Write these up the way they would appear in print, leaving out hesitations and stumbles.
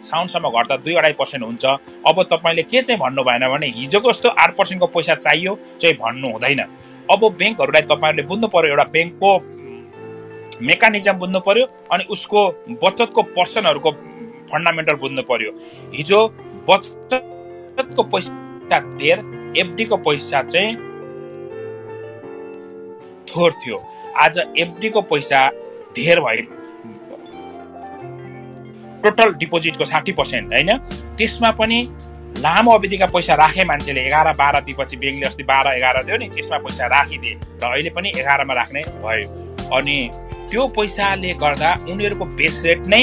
साउन्डसम्म घट्दा 2-2.5% हुन्छ। अब तपाईले के चाहिँ भन्नु भएन भने हिजोको जस्तो 8% को पैसा चाहियो चाहिँ भन्नु हुँदैन। अब बैंकहरुलाई तपाईहरुले बुझ्नु पर्यो, एउटा बैंकको मेकानिजम बुझ्नु पर्यो अनि उसको बचतको पर्सनहरुको फन्डामेन्टल बुझ्नु पर्यो। हिजो बचतको पैसा धेर, एफडी को पैसा चाहिँ थोर थियो। आज एफडी को पैसा धेर भयो। टोटल डिपोजिटको 60% हैन, त्यसमा पनि लामो अवधिका पैसा राखे मान्छेले 11-12 दिएपछि बैंकले अस्ति 12-11 दियो नि, त्यसमा पैसा राखिदिए र अहिले पनि 11 मा राख्ने भयो। अनि त्यो पैसाले गर्दा उनीहरुको बेस रेट नै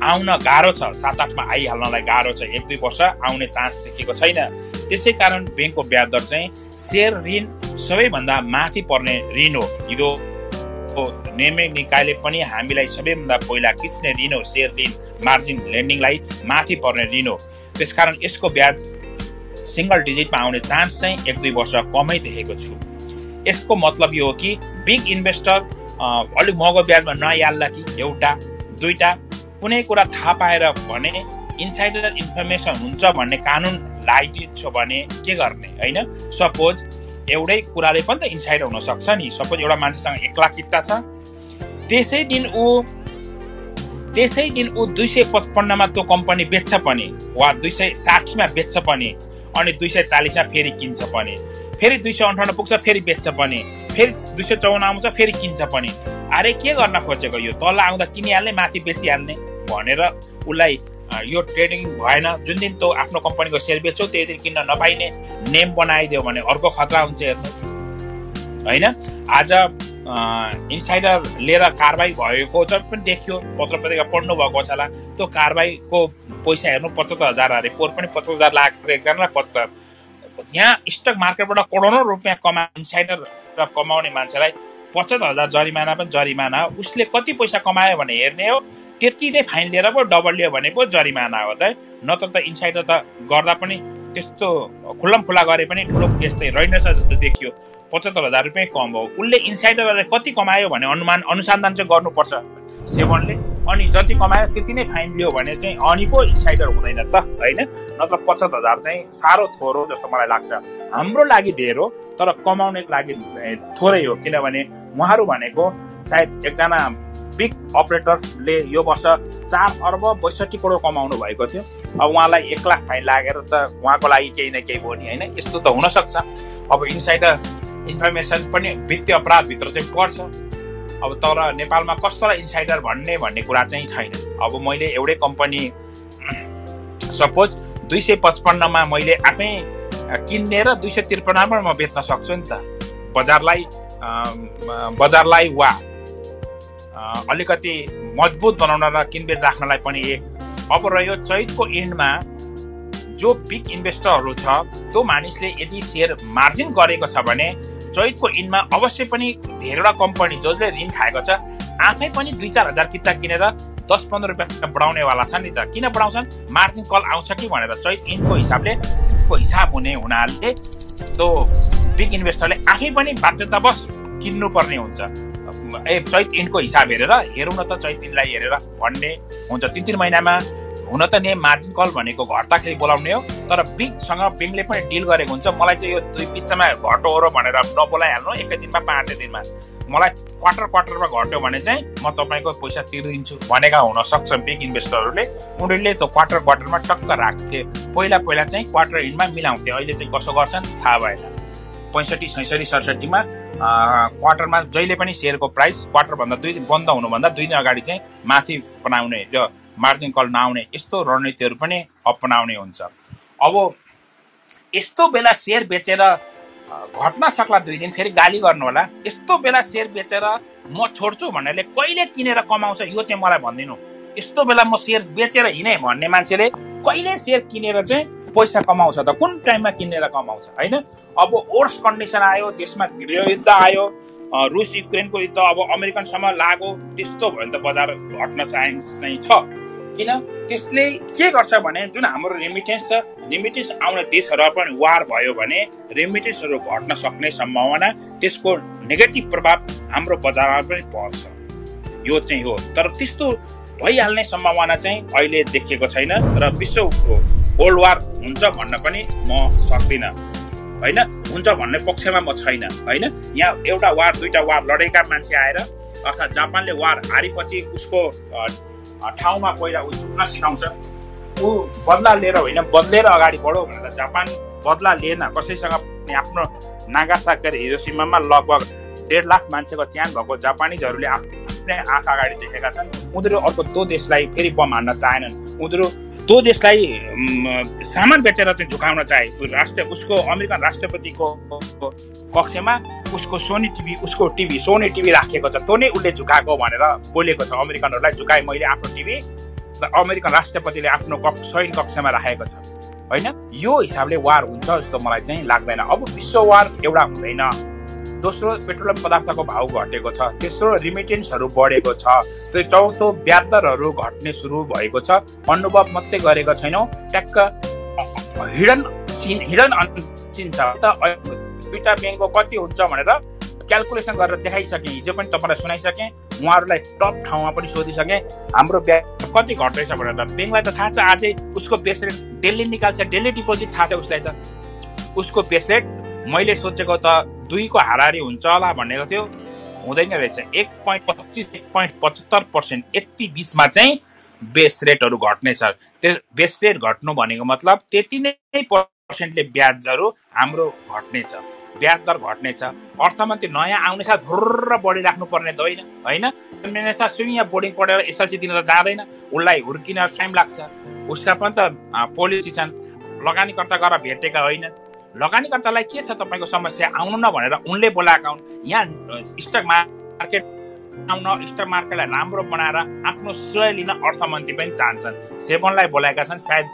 आउन गाह्रो छ, 7-8 मा आइहाल्नलाई गाह्रो छ। 1-2 वर्ष आउने चान्स देखेको छैन। त्यसैकारण बैंकको ब्याज दर चाहिँ शेयर ऋण सबैभन्दा माथि पर्ने ऋण हो। यो नियामक निकायले पनि हामीलाई सबैभन्दा पहिला किस्ने ऋण हो, शेयर ऋण मार्जिन लेन्डिङलाई माथि पर्ने ऋण हो। त्यसकारण यसको ब्याज सिंगल डिजिटमा आउने चान्स चाहिँ 1-2 वर्ष कमै देखेको छु। यसको मतलब यो हो कि बिग इन्भेस्टर अलिक महँगो ब्याजमा नयाल्ला कि एउटा दुईटा कुनै कुरा थाहा पाएर भने इनसाइडर इन्फर्मेसन हुन्छ भन्ने कानुन लगाइदिन्छ भने के गर्ने हैन। सपोज एउटै कुराले पनि त इनसाइडर हुन सक्छ नि। सपोज एउटा मान्छेसँग 1 लाख किता छ, त्यसै दिन उ 255 मा त्यो कम्पनी बेच्छ पनि वा 260 मा बेच्छ पनि अनि 240 मा फेरि किन्छ पनि, फेरि 258 पुग्छ फेरि बेच्छ पनि, फेरि 254 आउँछ फेरि किन्छ पनि। अरे के गर्न खोजेको, यो तल आउँदा किनिहाल्ने माथि बेचिहाल्ने भनेर उलाई यो ट्रेडिङ भएन। जुन दिन त्यो आफ्नो कम्पनीको शेयर बेच्छौ त्यही दिन किन्न नपाइने नेम बनाइदियो भने अर्को खतरा हुन्छ हेर्नुस् हैन। आज इनसाइडर लिएर कारबाही भएको चाहिँ पनि देखियो, पत्र पत्रिका पढ्नु भएको छ होला। त्यो कारबाहीको पैसा हेर्नु 75,000 अरे, पोहोर पनि 50,000 लाख एकजनालाई 75। यहाँ स्टक मार्केटबाट करोडौं रुपियाँ इनसाइडर र कमाउने मान्छेलाई 75,000 जरिमाना पनि जरिमाना हो। उसले कति पैसा कमायो भने हेर्ने हो, त्यति नै फाइन लिएर पो डबल लियो भने पो जरिमाना हो त। नत्र त इनसाइडर त गर्दा पनि त्यस्तो खुल्लम खुल्ला गरे पनि ठुलो केस चाहिँ रहेनछ जस्तो देखियो। 75,000 रुपियाँ कम हो। उसले इनसाइडरले कति कमायो भने अनुसन्धान चाहिँ गर्नुपर्छ सेवनले, अनि जति कमायो त्यति नै फाइन लियो भने चाहिँ अनि पो इनसाइडर हुँदैन त हैन। नत्र 75,000 चाहिँ साह्रो थोर हो जस्तो मलाई लाग्छ। हाम्रो लागि धेर हो तर कमाउनेको लागि थोरै हो, किनभने उहाँहरू भनेको सायद एकजना बिग अपरेटरले यो वर्ष 4 अर्ब 62 करोड कमाउनु भएको थियो। अब उहाँलाई 1 लाख फाइन लागेर त उहाँको लागि केही न केही भयो नि हैन। यस्तो त हुन सक्छ। अब इनसाइडर इन्फर्मेसन पनि वित्तीय अपराध भित्र चाहिँ पर्छ। अब तर नेपालमा कस्तोलाई इनसाइडर भन्ने कुरा चाहिँ छैन। अब मैले एउटै कम्पनी सपोज 255 मा मैले आफै किन्ने र 253 मा म बेच्न सक्छु नि त। बजारलाई वा अलिकति मजबुत बनाउन र किनबेच राख्नलाई पनि एक। अब रह्यो चैतको एन्डमा जो बिग इन्भेस्टरहरू छ त्यो मानिसले यदि शेयर मार्जिन गरेको छ भने चैतको एन्डमा अवश्य पनि धेरैवटा कम्पनी जसले ऋण खाएको छ आफै पनि 2-4 हजार किता किनेर 10-15 रुपियाँ बढाउनेवाला छ नि त। किन बढाउँछन्? मार्जिन कल आउँछ कि भनेर चैत एन्डको हिसाब हुने हुनाले त्यो बिग इन्भेस्टरले आफै पनि बाध्यतावश किन्नुपर्ने हुन्छ। चैत एन्डको हिसाब हेरेर हेरौँ न त, चैत एन्डलाई हेरेर भन्ने हुन्छ। 3-3 महिनामा हुन त नि मार्जिन कल भनेको घट्दाखेरि बोलाउने हो, तर बिगसँग बेङ्कले पनि डिल गरेको हुन्छ। मलाई चाहिँ यो 2 बिचमा घट्यो हो भनेर नबोलाइहाल्नु, एकै दिनमा 5 दिनमा मलाई क्वार्टरमा घट्यो भने चाहिँ म तपाईँको पैसा तिर्दिन्छु भनेका हुन सक्छ बिग इन्भेस्टरहरूले। उनीहरूले त क्वार्टरमा टक्क राख्थे। पहिला चाहिँ क्वार्टर एन्डमा मिलाउँथे। अहिले चाहिँ कसो गर्छन् थाहा भएन। 65, 66, 67 मा क्वार्टरमा जहिले पनि शेयरको प्राइस क्वार्टरभन्दा 2 दिन बन्द हुनुभन्दा 2 दिन अगाडि चाहिँ माथि बनाउने र मार्जिन कल नआउने यस्तो रणनीतिहरू पनि अपनाउने हुन्छ। अब यस्तो बेला शेयर बेचेर घट्न सक्ला 2 दिन फेरि गाली गर्नु होला। यस्तो बेला शेयर बेचेर म छोड्छु भन्नेले कहिले किनेर कमाउँछ यो चाहिँ मलाई भनिदिनु। यस्तो बेला म शेयर बेचेर हिँडे भन्ने मान्छेले कहिले शेयर किनेर चाहिँ पैसा कमाउँछ त? कुन टाइममा किनेर कमाउँछ हैन? अब वर्स कन्डिसन आयो, देशमा गृहयुद्ध आयो, रुस युक्रेनको युद्ध अब अमेरिकनसम्म लाग्यो त्यस्तो भयो भने त बजार घट्न चाहिँ छ। किन त्यसले के गर्छ भने जुन हाम्रो रेमिटेन्स छ, रेमिटेन्स आउने देशहरूमा पनि वार भयो भने रेमिटेन्सहरू घट्न सक्ने सम्भावना, त्यसको नेगेटिभ प्रभाव हाम्रो बजारमा पनि पर्छ। यो चाहिँ हो, तर त्यस्तो भइहाल्ने सम्भावना चाहिँ अहिले देखिएको छैन र विश्व वर्ल्ड वार हुन्छ भन्न पनि म सक्दिनँ होइन, हुन्छ भन्ने पक्षमा म छैन होइन। यहाँ एउटा वार दुईटा वार लडेका मान्छे आएर अर्थात् जापानले वार हारेपछि उसको ठाउँमा पहिला ऊ झुक्न सिकाउँछ, ऊ बदला लिएर होइन बदलेर अगाडि बढो भनेर। जापान बदला लिएन कसैसँग, आफ्नो नागासाकी र हिरोसिमामा लगभग 1.5 लाख मान्छेको च्यान भएको जापानिजहरूले आफ्नै आँखा अगाडि देखेका छन्। उनीहरू अर्को त्यो देशलाई फेरि बम हान्न चाहेनन्, उनीहरू त्यो देशलाई सामान बेचेर चाहिँ झुकाउन चाहे। उसको अमेरिकन राष्ट्रपतिको कक्षमा उसको सोनी टिभी राखेको छ, त्यो नै उसले झुकाएको भनेर बोलेको छ। अमेरिकनहरूलाई झुकाए मैले आफ्नो टिभी, अमेरिकन राष्ट्रपतिले आफ्नो शयन कक्षमा राखेको छ होइन। यो हिसाबले वार हुन्छ जस्तो मलाई चाहिँ लाग्दैन। अब विश्व वार एउटा हुँदैन। दोस्रो, पेट्रोलियम पदार्थको भाउ घटेको छ। तेस्रो, रिमिटेन्सहरू बढेको छ। चौथो, ब्याज दरहरू घट्ने सुरु भएको छ। अनुभव मात्रै गरेको छैनौँ, ट्याक्क हिडन अनसिन छ। दुईटा ब्याङ्कको कति हुन्छ भनेर क्यालकुलेसन गरेर देखाइसकेँ, हिजो पनि तपाईँलाई सुनाइसकेँ, उहाँहरूलाई टप ठाउँमा पनि सोधिसकेँ हाम्रो ब्याज कति घट्दैछ भनेर। ब्याङ्कलाई त थाहा छ, आजै उसको बेस रेट डेली निकाल्छ, डेली डिपोजिट थाहा छ उसलाई त। उसको बेस रेट मैले सोचेको त 2 को हाराहारी हुन्छ होला भनेको थियो, हुँदैन रहेछ। 1.25-1.75% यति बिचमा चाहिँ बेस रेटहरू घट्नेछ। त्यो बेस रेट घट्नु भनेको मतलब त्यति नै पर्सेन्टले ब्याजहरू हाम्रो घट्नेछ, ब्याज दर घट्नेछ। अर्थमन्त्री नयाँ आउने साथ भुर्र बढिराख्नु पर्ने त होइन। शून्य बोर्डिङ पढेर एसएलसी दिन त जाँदैन, उसलाई हुर्किन टाइम लाग्छ। उसका पनि त पोलिसी छन्। लगानीकर्ता गएर भेटेका होइन। लगानीकर्तालाई के छ तपाईँको समस्या, आउनु न भनेर उनले बोलाएका हुन्। यहाँ स्टक मार्केट आउन, स्टक मार्केटलाई राम्रो बनाएर आफ्नो श्रेय लिन अर्थमन्त्री पनि चाहन्छन्। सेभनलाई बोलाएका छन्, सायद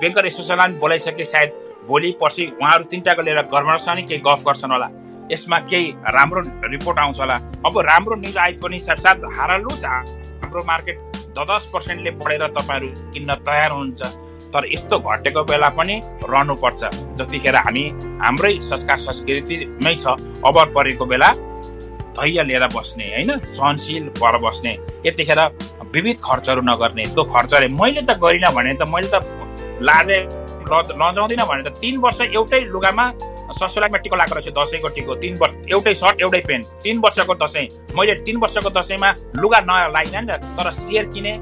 बेङ्कर एसोसिएसनलाई पनि बोलाइसके, सायद भोलि पर्सि उहाँहरू 3टाको लिएर गभर्नरसँग नि केही गफ गर्छन् होला। यसमा केही राम्रो रिपोर्ट आउँछ होला। अब राम्रो न्युज आए पनि साथ हारालु हाम्रो मार्केट 10%ले बढेर तपाईँहरू किन्न तयार हुनुहुन्छ। तर यस्तो घटेको बेला पनि रहनुपर्छ। जतिखेर हामी हाम्रै संस्कार संस्कृतिमै छ, अबर परेको बेला धैर्य लिएर बस्ने होइन, सहनशील भएर बस्ने। यतिखेर विविध खर्चहरू नगर्ने। त्यो खर्चले मैले त गरिनँ भने त, मैले त लाजै लजाउँदिनँ भने त 3 वर्ष एउटै लुगामा ससुरालीमा टिको लगाएको रहेछु, दसैँको टिको 3 वर्ष, एउटै सर्ट एउटै पेन्ट। 3 वर्षको दसैँ मैले 3 वर्षको दसैँमा लुगा नयाँ लागिनँ नि त, तर सेयर किने,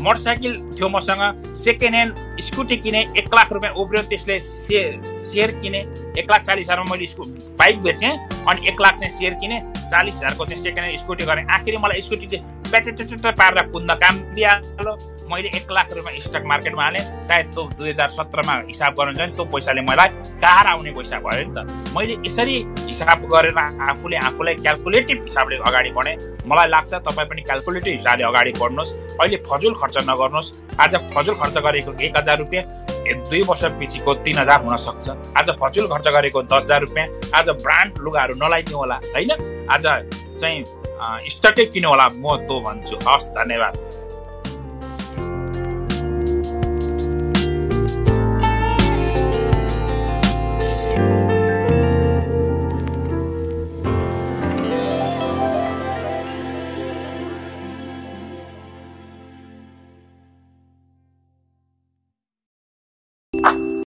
मोटरसाइकल थियो मसँग, सेकेन्ड ह्यान्ड स्कुटी किने, 1 लाख रुपियाँ उब्रियो, त्यसले सेयर किने। 1,40,000मा मैले बाइक बेचेँ अनि 1 लाख चाहिँ सेयर किने, 40,000को चाहिँ सेकेन्ड ह्यान्ड स्कुटी गरेँ। आखिरी मलाई स्कुटी चाहिँ प्याटेट पारेर कुद्न काम दिइहाल्यो। मैले 1 लाख रुपियाँ स्टक मार्केटमा हालेँ। सायद त्यो 2017मा हिसाब गर्नु चाहिँ त्यो पैसाले मलाई कार आउने पैसा भयो नि त। मैले यसरी हिसाब गरेर आफूलाई क्यालकुलेटिभ हिसाबले अगाडि बढेँ। मलाई लाग्छ तपाईँ पनि क्यालकुलेटिभ हिसाबले अगाडि बढ्नुहोस्। अहिले फजुल खर्च नगर्नुहोस्। आज फजुल खर्च गरेको 1,000 रुपियाँ 2 वर्षपछिको 3,000 हुन सक्छ। आज फजुल खर्च गरेको 10,000 रुपियाँ आज ब्रान्ड लुगाहरू नलाइदिउँ होला होइन, आज चाहिँ स्टकै किन्नु होला। म त्यो भन्छु। हस्, धन्यवाद।